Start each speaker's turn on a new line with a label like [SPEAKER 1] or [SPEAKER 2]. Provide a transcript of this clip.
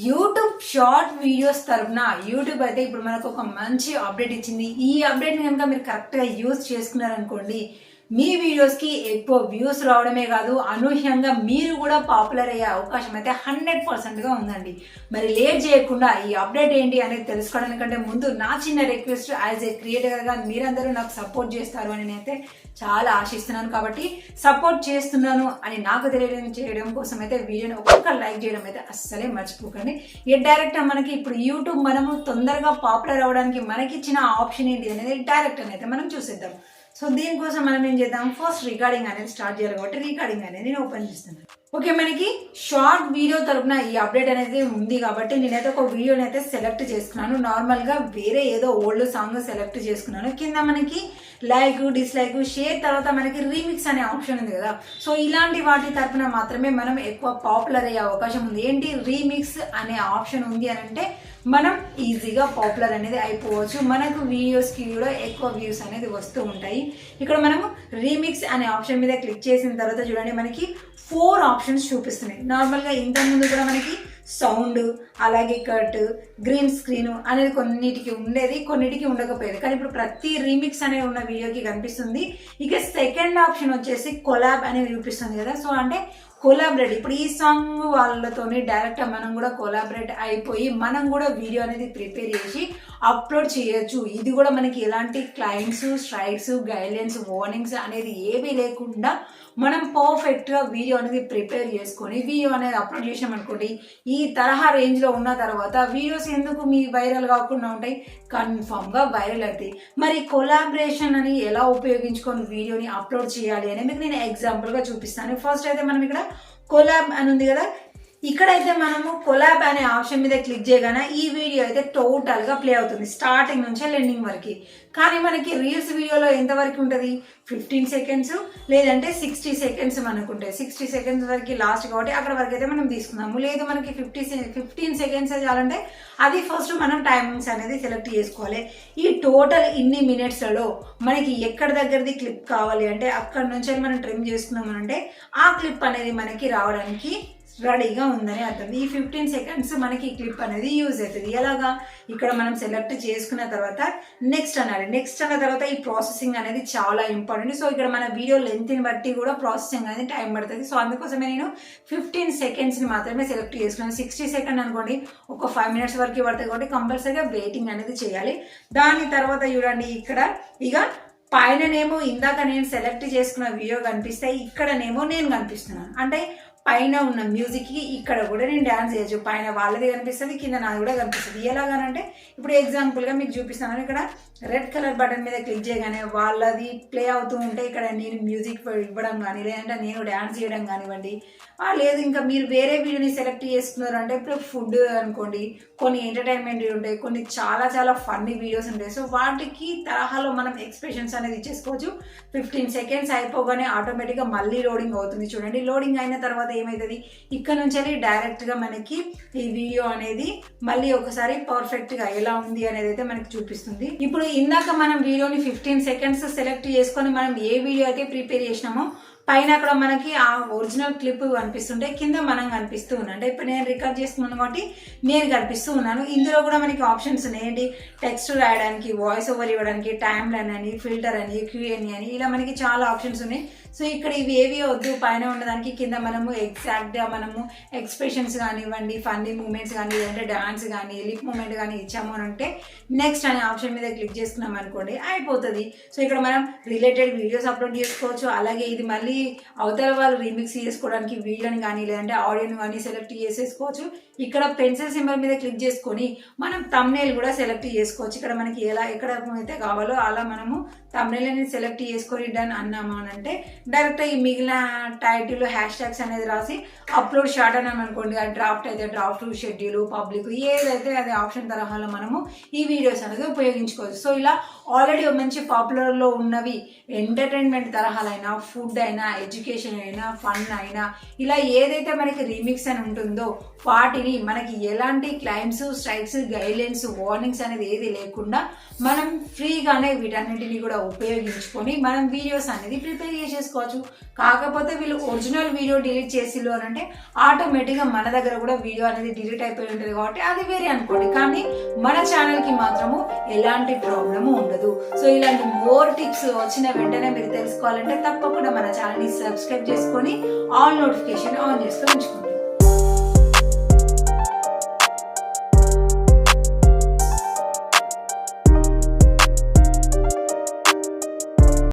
[SPEAKER 1] YouTube short videos తరపున YouTube అయితే ఇప్పుడు మనకు ఒక మంచి అప్డేట్ ఇచ్చింది. ఈ అప్డేట్ని కనుక మీరు కరెక్ట్గా యూజ్ చేసుకున్నారనుకోండి, మీ వీడియోస్కి ఎక్కువ వ్యూస్ రావడమే కాదు, అనూహ్యంగా మీరు కూడా పాపులర్ అయ్యే అవకాశం అయితే 100%గా ఉందండి. మరి లేట్ చేయకుండా ఈ అప్డేట్ ఏంటి అనేది తెలుసుకోవడానికంటే ముందు నా చిన్న రిక్వెస్ట్, యాజ్ ఏ క్రియేటర్గా మీరందరూ నాకు సపోర్ట్ చేస్తారు అని నేనైతే చాలా ఆశిస్తున్నాను. కాబట్టి సపోర్ట్ చేస్తున్నాను అని నాకు తెలియడం కోసం అయితే వీడియోని ఒక్కొక్క లైక్ చేయడం అయితే అస్సలే మర్చిపోకండి. డైరెక్ట్ మనకి ఇప్పుడు యూట్యూబ్ మనము తొందరగా పాపులర్ అవ్వడానికి మనకి ఇచ్చిన ఆప్షన్ ఏంటి అనేది డైరెక్ట్ అని అయితే మనం చూసేద్దాం. సో దీనికోసం మనం ఏం చేద్దాం, ఫస్ట్ రికార్డింగ్ అనేది స్టార్ట్ చేయాలి. కాబట్టి రికార్డింగ్ అనేది నేను ఓపెన్ చేస్తున్నాను. ఓకే, మనకి షార్ట్ వీడియో తరపున ఈ అప్డేట్ అనేది ఉంది కాబట్టి నేనైతే ఒక వీడియోని అయితే సెలెక్ట్ చేసుకున్నాను. నార్మల్గా వేరే ఏదో ఓల్డ్ సాంగ్ సెలెక్ట్ చేసుకున్నాను. కింద మనకి లైక్, డిస్లైక్, షేర్, తర్వాత మనకి రీమిక్స్ అనే ఆప్షన్ ఉంది కదా. సో ఇలాంటి వాటి తరపున మాత్రమే మనం ఎక్కువ పాపులర్ అయ్యే అవకాశం ఉంది. ఏంటి రీమిక్స్ అనే ఆప్షన్ ఉంది అని అంటే మనం ఈజీగా పాపులర్ అనేది అయిపోవచ్చు. మనకు వీడియోస్కి కూడా ఎక్కువ వ్యూస్ అనేది వస్తూ ఉంటాయి. ఇక్కడ మనము రీమిక్స్ అనే ఆప్షన్ మీద క్లిక్ చేసిన తర్వాత చూడండి, మనకి 4 ఆప్షన్స్ చూపిస్తున్నాయి. నార్మల్గా ఇంతకుముందు కూడా మనకి సౌండ్, అలాగే కట్, గ్రీన్ స్క్రీన్ అనేది కొన్నిటికి ఉండేది, కొన్నిటికి ఉండకపోయేది. కానీ ఇప్పుడు ప్రతి రీమిక్స్ అనేది ఉన్న వీడియోకి కనిపిస్తుంది. ఇక సెకండ్ ఆప్షన్ వచ్చేసి కొలాబ్ అనేది చూపిస్తుంది కదా. సో అంటే కొలాబరేట్, ఇప్పుడు ఈ సాంగ్ వాళ్ళతోని డైరెక్ట్ మనం కూడా కొలాబరేట్ అయిపోయి మనం కూడా వీడియో అనేది ప్రిపేర్ చేసి అప్లోడ్ చేయొచ్చు. ఇది కూడా మనకి ఎలాంటి క్లయింట్స్, స్ట్రైక్స్, గైడ్లైన్స్, వార్నింగ్స్ అనేది ఏమీ లేకుండా మనం పర్ఫెక్ట్గా వీడియో అనేది ప్రిపేర్ చేసుకొని వీడియో అనేది అప్లోడ్ చేసాం అనుకోండి, ఈ తరహా రేంజ్లో ఉన్న తర్వాత వీడియోస్ ఎందుకు మీ వైరల్ కాకుండా ఉంటాయి, కన్ఫామ్గా వైరల్ అవుతాయి. మరి కొలాబరేషన్ అని ఎలా ఉపయోగించుకొని వీడియోని అప్లోడ్ చేయాలి అని మీకు నేను ఎగ్జాంపుల్గా చూపిస్తాను. ఫస్ట్ అయితే మనం ఇక్కడ కొలాబ్ అని ఉంది కదా, ఇక్కడైతే మనము కొలాబ్ అనే ఆప్షన్ మీద క్లిక్ చేయగానే ఈ వీడియో అయితే టోటల్గా ప్లే అవుతుంది, స్టార్టింగ్ నుంచి ఎండింగ్ వరకు. కానీ మనకి రీల్స్ వీడియోలో ఎంతవరకు ఉంటుంది, 15 సెకండ్స్ లేదంటే 60 సెకండ్స్ మనకు ఉంటాయి. 60 సెకండ్స్ వరకు లాస్ట్ కాబట్టి అక్కడ వరకు అయితే మనం తీసుకున్నాము. లేదు మనకి 15 సెకండ్స్ చాలంటే అది ఫస్ట్ మనం టైమింగ్స్ అనేది సెలెక్ట్ చేసుకోవాలి. ఈ టోటల్ ఇన్ని మినిట్స్లలో మనకి ఎక్కడి దగ్గరది క్లిప్ కావాలి అంటే అక్కడ నుంచి మనం ట్రిమ్ చేసుకున్నాము అంటే ఆ క్లిప్ అనేది మనకి రావడానికి రెడీగా ఉందని అర్థం. ఈ 15 సెకండ్స్ మనకి ఈ క్లిప్ అనేది యూజ్ అవుతుంది. ఎలాగా, ఇక్కడ మనం సెలెక్ట్ చేసుకున్న తర్వాత నెక్స్ట్ అనాలి. నెక్స్ట్ అన్న తర్వాత ఈ ప్రాసెసింగ్ అనేది చాలా ఇంపార్టెంట్. సో ఇక్కడ మన వీడియో లెంత్ని బట్టి కూడా ప్రాసెసింగ్ అనేది టైం పడుతుంది. సో అందుకోసమే నేను 15 సెకండ్స్ని మాత్రమే సెలెక్ట్ చేసుకున్నాను. 60 సెకండ్ అనుకోండి ఒక 5 మినిట్స్ వరకు పడుతుంది కాబట్టి కంపల్సరీగా వెయిటింగ్ అనేది చేయాలి. దాని తర్వాత చూడండి, ఇక్కడ ఇక పైననేమో ఇందాక నేను సెలెక్ట్ చేసుకున్న వీడియో కనిపిస్తాయి, ఇక్కడనేమో నేను కనిపిస్తున్నాను. అంటే పైన ఉన్న మ్యూజిక్కి ఇక్కడ కూడా నేను డ్యాన్స్ చేయొచ్చు. పైన వాళ్ళది కనిపిస్తుంది, కింద నాది కూడా కనిపిస్తుంది. ఎలాగానంటే ఇప్పుడు ఎగ్జాంపుల్గా మీకు చూపిస్తాను. ఇక్కడ రెడ్ కలర్ బటన్ మీద క్లిక్ చేయగానే వాళ్ళది ప్లే అవుతూ ఉంటే ఇక్కడ నేను మ్యూజిక్ ఇవ్వడం కానీ, లేదంటే నేను డ్యాన్స్ చేయడం కానివ్వండి, లేదు ఇంకా మీరు వేరే వీడియోని సెలెక్ట్ చేసుకున్నారు అంటే ఇప్పుడు ఫుడ్ అనుకోండి, కొన్ని ఎంటర్టైన్మెంట్ ఉంటాయి, కొన్ని చాలా చాలా ఫన్నీ వీడియోస్ ఉంటాయి. సో వాటికి తరహాలో మనం ఎక్స్ప్రెషన్స్ అనేది ఇచ్చేసుకోవచ్చు. 15 సెకండ్స్ అయిపోగానే ఆటోమేటిక్గా మళ్ళీ లోడింగ్ అవుతుంది. చూడండి, లోడింగ్ అయిన తర్వాత ఏమవుతుంది, ఇక్కడ నుంచి డైరెక్ట్గా మనకి ఈ వీడియో అనేది మళ్ళీ ఒకసారి పర్ఫెక్ట్గా ఎలా ఉంది అనేది అయితే మనకి చూపిస్తుంది. ఇప్పుడు ఇందాక మనం వీడియోని 15 సెకండ్స్ సెలెక్ట్ చేసుకొని మనం ఏ వీడియో అయితే ప్రిపేర్ చేసినామో పైన అక్కడ మనకి ఆ ఒరిజినల్ క్లిప్ కనిపిస్తుంటే కింద మనం కనిపిస్తూ ఉన్నాం. అంటే ఇప్పుడు నేను రికార్డ్ చేస్తున్నాను కాబట్టి నేను కనిపిస్తూ ఉన్నాను. ఇందులో కూడా మనకి ఆప్షన్స్ ఉన్నాయండి, టెక్స్ట్ రాయడానికి, వాయిస్ ఓవర్ ఇవ్వడానికి, టైమ్ లైన్ అని, ఫిల్టర్ అని, క్యూఎన్ అని, ఇలా మనకి చాలా ఆప్షన్స్ ఉన్నాయి. సో ఇక్కడ ఇవి ఏవి వద్దు, పైన ఉండడానికి కింద మనము ఎగ్జాక్ట్గా మనము ఎక్స్ప్రెషన్స్ కానివ్వండి, ఫన్నీ మూమెంట్స్ కానీ, లేదంటే డాన్స్ కానీ, లిప్ మూమెంట్ కానీ ఇచ్చాము అని అంటే నెక్స్ట్ అనే ఆప్షన్ మీద క్లిక్ చేసుకున్నాం అనుకోండి అయిపోతుంది. సో ఇక్కడ మనం రిలేటెడ్ వీడియోస్ అప్లోడ్ చేసుకోవచ్చు. అలాగే ఇది మళ్ళీ అవతల వాళ్ళు రీమిక్స్ చేసుకోవడానికి వీడియోని కానీ లేదంటే ఆడియోని కానీ సెలెక్ట్ చేసేసుకోవచ్చు. ఇక్కడ పెన్సిల్ సింబల్ మీద క్లిక్ చేసుకొని మనం థంబ్నెయిల్ కూడా సెలెక్ట్ చేసుకోవచ్చు. ఇక్కడ మనకి ఎక్కడ అయితే కావాలో అలా మనము థంబ్నెయిల్ అనేది సెలెక్ట్ చేసుకొని డన్ అన్నాము అని అంటే డైరెక్ట్ ఈ మిగిలిన టైటిల్ హ్యాష్ ట్యాగ్స్ అనేది రాసి అప్లోడ్ షార్ట్ అన్నాం అనుకోండి, ఆ డ్రాఫ్ట్ అయితే డ్రాఫ్ట్, షెడ్యూల్, పబ్లిక్ ఏదైతే అది ఆప్షన్ తరహాలో మనము ఈ వీడియోస్ అనేది ఉపయోగించుకోవచ్చు. సో ఇలా ఆల్రెడీ మంచి పాపులర్లో ఉన్నవి ఎంటర్టైన్మెంట్ తరహాలైనా, ఫుడ్ అయినా, ఎడ్యుకేషన్ అయినా, ఫన్ అయినా, ఇలా ఏదైతే మనకి రీమిక్స్ అని ఉంటుందో వాటిని మనకి ఎలాంటి క్లైమ్స్, స్ట్రైక్స్, గైడ్లైన్స్, వార్నింగ్స్ అనేది ఏది లేకుండా మనం ఫ్రీగానే వీటన్నింటినీ కూడా ఉపయోగించుకొని మనం వీడియోస్ అనేది ప్రిపేర్ చేసేసుకోవచ్చు. చేసుకోవచ్చు. కాకపోతే వీళ్ళు ఒరిజినల్ వీడియో డిలీట్ చేసిల్లు అని అంటే ఆటోమేటిక్గా మన దగ్గర కూడా వీడియో అనేది డిలీట్ అయిపోయి ఉంటుంది కాబట్టి అది వేరే అనుకోండి. కానీ మన ఛానల్కి మాత్రము ఎలాంటి ప్రాబ్లము ఉండదు. సో ఇలాంటి మోర్ టిప్స్ వచ్చిన వెంటనే మీరు తెలుసుకోవాలంటే తప్పకుండా మన ఛానల్ని సబ్స్క్రైబ్ చేసుకొని ఆల్ నోటిఫికేషన్ ఆన్ చేసుకొని ఉంచుకోండి.